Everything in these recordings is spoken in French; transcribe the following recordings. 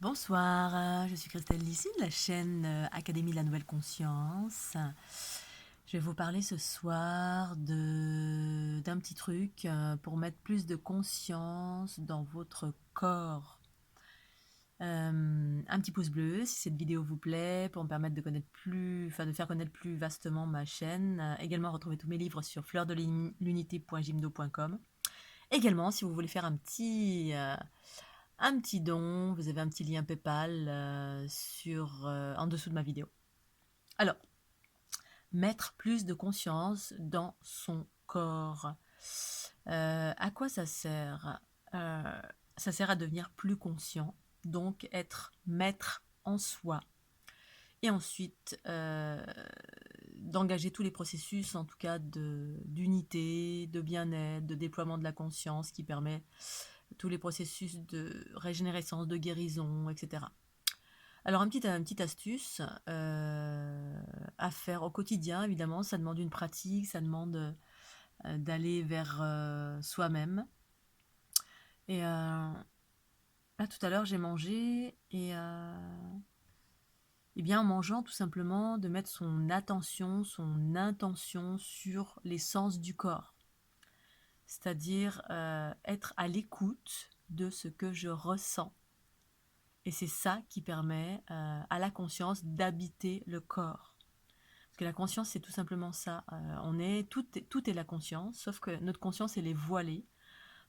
Bonsoir, je suis Christelle Lissy de la chaîne Académie de la Nouvelle Conscience. Je vais vous parler ce soir d'un petit truc pour mettre plus de conscience dans votre corps. Un petit pouce bleu si cette vidéo vous plaît pour me permettre de de faire connaître plus vastement ma chaîne. Également retrouver tous mes livres sur fleurdelunité.gimdo.com. Également si vous voulez faire un petit don, vous avez un petit lien PayPal en dessous de ma vidéo. Alors, mettre plus de conscience dans son corps. À quoi ça sert Ça sert à devenir plus conscient, donc être maître en soi. Et ensuite, d'engager tous les processus, en tout cas d'unité, de bien-être, de déploiement de la conscience qui permet tous les processus de régénérescence, de guérison, etc. Alors, une petite astuce à faire au quotidien, évidemment, ça demande une pratique, ça demande d'aller vers soi-même. Et là, tout à l'heure, j'ai mangé et bien, en mangeant, tout simplement, de mettre son attention, son intention sur les sens du corps. C'est-à-dire être à l'écoute de ce que je ressens. Et c'est ça qui permet à la conscience d'habiter le corps. Parce que la conscience, c'est tout simplement ça. Tout est la conscience, sauf que notre conscience, elle est voilée.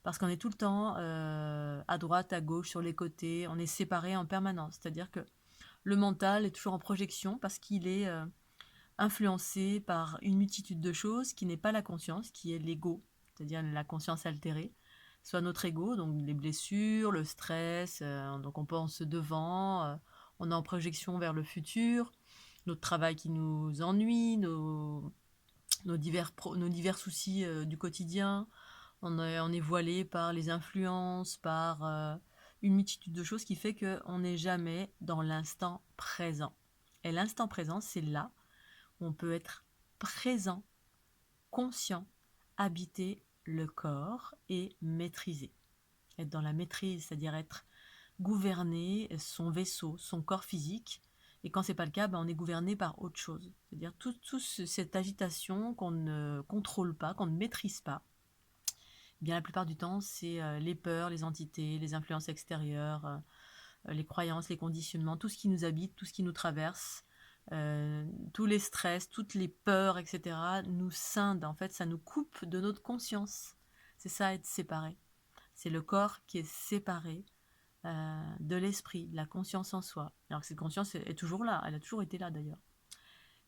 Parce qu'on est tout le temps à droite, à gauche, sur les côtés. On est séparés en permanence. C'est-à-dire que le mental est toujours en projection parce qu'il est influencé par une multitude de choses qui n'est pas la conscience, qui est l'ego, c'est-à-dire la conscience altérée, soit notre ego, donc les blessures, le stress, donc on pense devant, on est en projection vers le futur, notre travail qui nous ennuie, nos divers soucis du quotidien, on est voilé par les influences, par une multitude de choses qui fait qu'on n'est jamais dans l'instant présent. Et l'instant présent, c'est là où on peut être présent, conscient, habiter le corps et maîtriser. Être dans la maîtrise, c'est-à-dire être gouverné son vaisseau, son corps physique. Et quand c'est pas le cas, on est gouverné par autre chose. C'est-à-dire toute cette agitation qu'on ne contrôle pas, qu'on ne maîtrise pas. Bien la plupart du temps, c'est les peurs, les entités, les influences extérieures, les croyances, les conditionnements, tout ce qui nous habite, tout ce qui nous traverse, tous les stress, toutes les peurs, etc., nous scindent. En fait, ça nous coupe de notre conscience. C'est ça, être séparé. C'est le corps qui est séparé de l'esprit, de la conscience en soi. Alors que cette conscience est toujours là, elle a toujours été là d'ailleurs.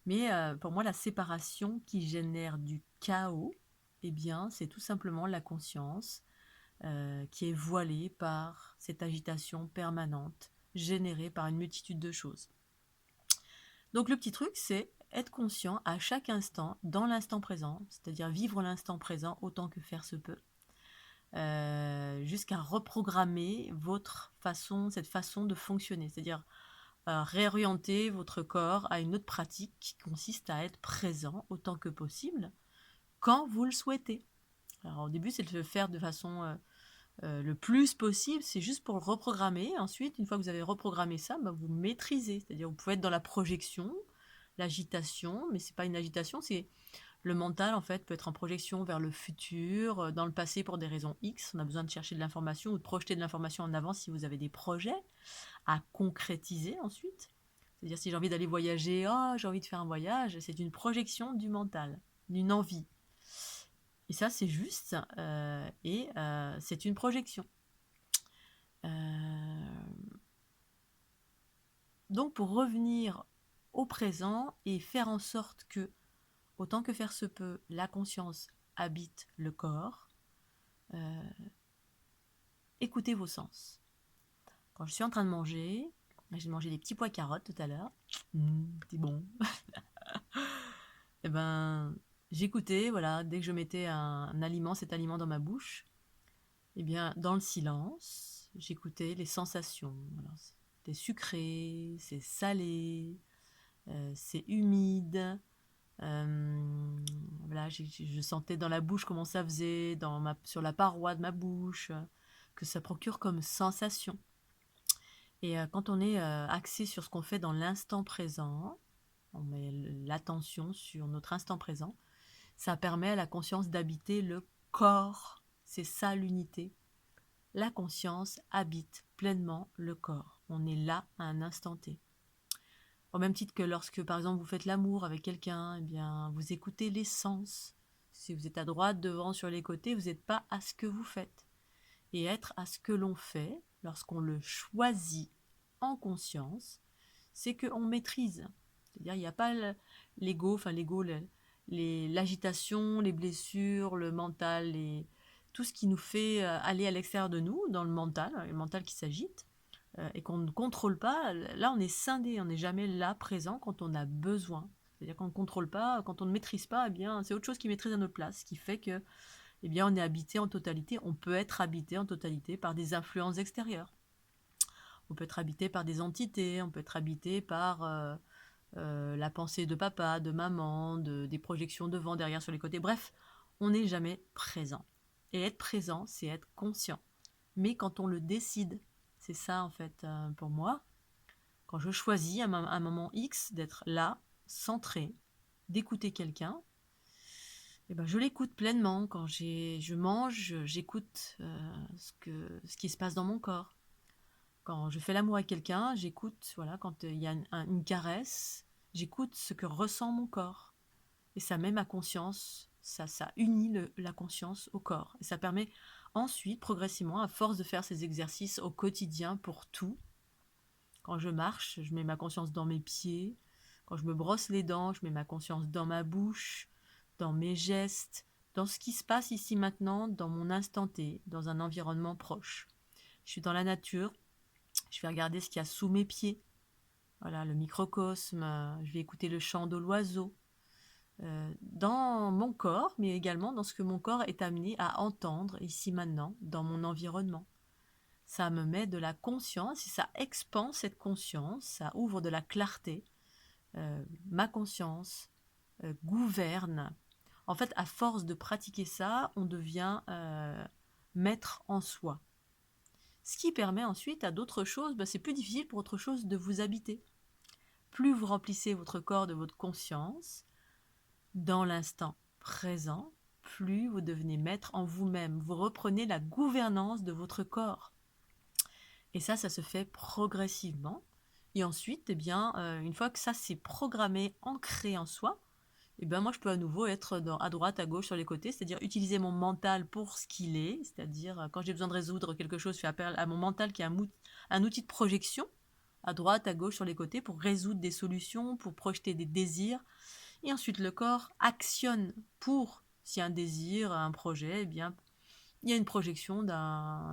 Mais pour moi, la séparation qui génère du chaos, eh bien, c'est tout simplement la conscience qui est voilée par cette agitation permanente générée par une multitude de choses. Donc le petit truc, c'est être conscient à chaque instant, dans l'instant présent, c'est-à-dire vivre l'instant présent autant que faire se peut, jusqu'à reprogrammer cette façon de fonctionner, c'est-à-dire réorienter votre corps à une autre pratique qui consiste à être présent autant que possible quand vous le souhaitez. Alors au début, c'est de le faire de façon le plus possible, c'est juste pour le reprogrammer. Ensuite, une fois que vous avez reprogrammé ça, vous maîtrisez. C'est-à-dire, vous pouvez être dans la projection, l'agitation, mais c'est pas une agitation, c'est le mental en fait peut être en projection vers le futur, dans le passé pour des raisons X. On a besoin de chercher de l'information ou de projeter de l'information en avant si vous avez des projets à concrétiser ensuite. C'est-à-dire si j'ai envie d'aller voyager, oh j'ai envie de faire un voyage, c'est une projection du mental, d'une envie. Et ça, c'est juste, c'est une projection. Donc, pour revenir au présent et faire en sorte que, autant que faire se peut, la conscience habite le corps, écoutez vos sens. Quand je suis en train de manger, j'ai mangé des petits pois carottes tout à l'heure, c'est bon. Et j'écoutais, voilà, dès que je mettais cet aliment dans ma bouche, et bien, dans le silence, j'écoutais les sensations. Alors, c'est sucré, c'est salé, c'est humide. Voilà, je sentais dans la bouche comment ça faisait, sur la paroi de ma bouche, que ça procure comme sensation. Et quand on est axé sur ce qu'on fait dans l'instant présent, on met l'attention sur notre instant présent, ça permet à la conscience d'habiter le corps. C'est ça l'unité. La conscience habite pleinement le corps. On est là à un instant T. Au même titre que lorsque, par exemple, vous faites l'amour avec quelqu'un, eh bien, vous écoutez les sens. Si vous êtes à droite, devant, sur les côtés, vous n'êtes pas à ce que vous faites. Et être à ce que l'on fait, lorsqu'on le choisit en conscience, c'est qu'on maîtrise. C'est-à-dire, il n'y a pas l'ego, l'agitation, les blessures, le mental, tout ce qui nous fait aller à l'extérieur de nous, dans le mental qui s'agite, et qu'on ne contrôle pas. Là, on est scindé, on n'est jamais là, présent, quand on a besoin. C'est-à-dire qu'on ne contrôle pas, quand on ne maîtrise pas, eh bien, c'est autre chose qui maîtrise à notre place, ce qui fait que eh bien, on est habité en totalité, on peut être habité en totalité par des influences extérieures. On peut être habité par des entités, on peut être habité par la pensée de papa, de maman, des projections devant, derrière, sur les côtés. Bref, on n'est jamais présent. Et être présent, c'est être conscient. Mais quand on le décide, c'est ça en fait pour moi, quand je choisis à un moment X d'être là, centré, d'écouter quelqu'un, eh ben, je l'écoute pleinement. Quand je mange, j'écoute ce qui se passe dans mon corps. Quand je fais l'amour avec quelqu'un, j'écoute, voilà, quand il y a une caresse, j'écoute ce que ressent mon corps. Et ça met ma conscience, ça unit la conscience au corps. Et ça permet ensuite, progressivement, à force de faire ces exercices au quotidien pour tout. Quand je marche, je mets ma conscience dans mes pieds. Quand je me brosse les dents, je mets ma conscience dans ma bouche, dans mes gestes, dans ce qui se passe ici maintenant, dans mon instant T, dans un environnement proche. Je suis dans la nature, je vais regarder ce qu'il y a sous mes pieds. Voilà, le microcosme, je vais écouter le chant de l'oiseau. Dans mon corps, mais également dans ce que mon corps est amené à entendre ici maintenant, dans mon environnement. Ça me met de la conscience et ça expand cette conscience, ça ouvre de la clarté. Ma conscience gouverne. En fait, à force de pratiquer ça, on devient maître en soi. Ce qui permet ensuite à d'autres choses, c'est plus difficile pour autre chose de vous habiter. Plus vous remplissez votre corps de votre conscience, dans l'instant présent, plus vous devenez maître en vous-même. Vous reprenez la gouvernance de votre corps. Et ça se fait progressivement. Et ensuite, eh bien, une fois que ça c'est programmé, ancré en soi, eh bien, moi je peux à nouveau être à droite, à gauche, sur les côtés, c'est-à-dire utiliser mon mental pour ce qu'il est, c'est-à-dire quand j'ai besoin de résoudre quelque chose, je fais appel à mon mental qui est un outil de projection, à droite, à gauche, sur les côtés, pour résoudre des solutions, pour projeter des désirs. Et ensuite, le corps actionne pour, s'il y a un désir, un projet, eh bien, il y a une projection de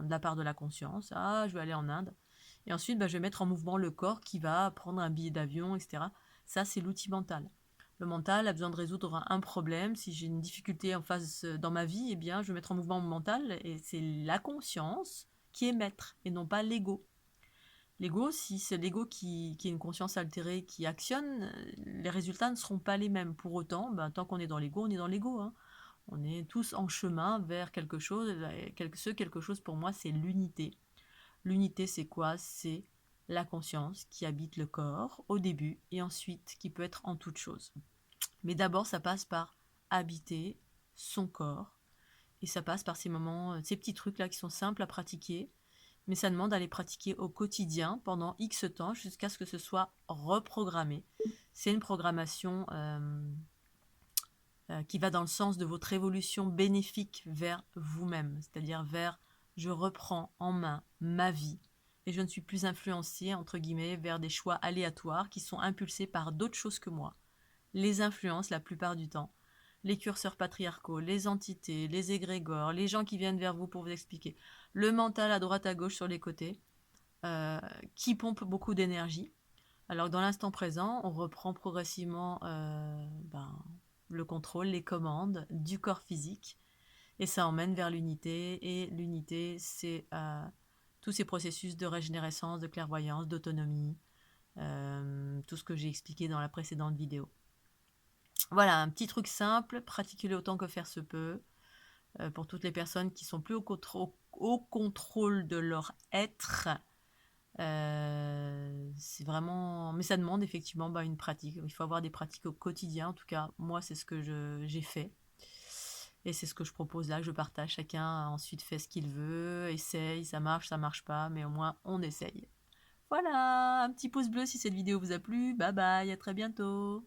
la part de la conscience. Ah, je vais aller en Inde. Et ensuite, je vais mettre en mouvement le corps qui va prendre un billet d'avion, etc. Ça, c'est l'outil mental. Le mental a besoin de résoudre un problème. Si j'ai une difficulté en face dans ma vie, eh bien, je vais mettre en mouvement mon mental. Et c'est la conscience qui est maître et non pas l'ego. L'ego, si c'est l'ego qui est une conscience altérée qui actionne, les résultats ne seront pas les mêmes. Pour autant, tant qu'on est dans l'ego, on est dans l'ego. Hein. On est tous en chemin vers quelque chose. Ce quelque chose, pour moi, c'est l'unité. L'unité, c'est quoi? C'est la conscience qui habite le corps au début et ensuite qui peut être en toute chose. Mais d'abord, ça passe par habiter son corps. Et ça passe par ces moments, ces petits trucs-là qui sont simples à pratiquer, mais ça demande à les pratiquer au quotidien pendant X temps jusqu'à ce que ce soit reprogrammé. C'est une programmation qui va dans le sens de votre évolution bénéfique vers vous-même, c'est-à-dire vers je reprends en main ma vie et je ne suis plus influencé entre guillemets vers des choix aléatoires qui sont impulsés par d'autres choses que moi. Les influences la plupart du temps, les curseurs patriarcaux, les entités, les égrégores, les gens qui viennent vers vous pour vous expliquer, le mental à droite à gauche sur les côtés, qui pompe beaucoup d'énergie. Alors que dans l'instant présent, on reprend progressivement le contrôle, les commandes du corps physique, et ça emmène vers l'unité, et l'unité, c'est tous ces processus de régénérescence, de clairvoyance, d'autonomie, tout ce que j'ai expliqué dans la précédente vidéo. Voilà, un petit truc simple, pratiquez-le autant que faire se peut, pour toutes les personnes qui sont plus au contrôle de leur être, C'est vraiment... Mais ça demande effectivement une pratique. Il faut avoir des pratiques au quotidien. En tout cas, moi, c'est ce que j'ai fait. Et c'est ce que je propose là, que je partage. Chacun ensuite fait ce qu'il veut, essaye, ça marche pas, mais au moins on essaye. Voilà, un petit pouce bleu si cette vidéo vous a plu. Bye bye, à très bientôt.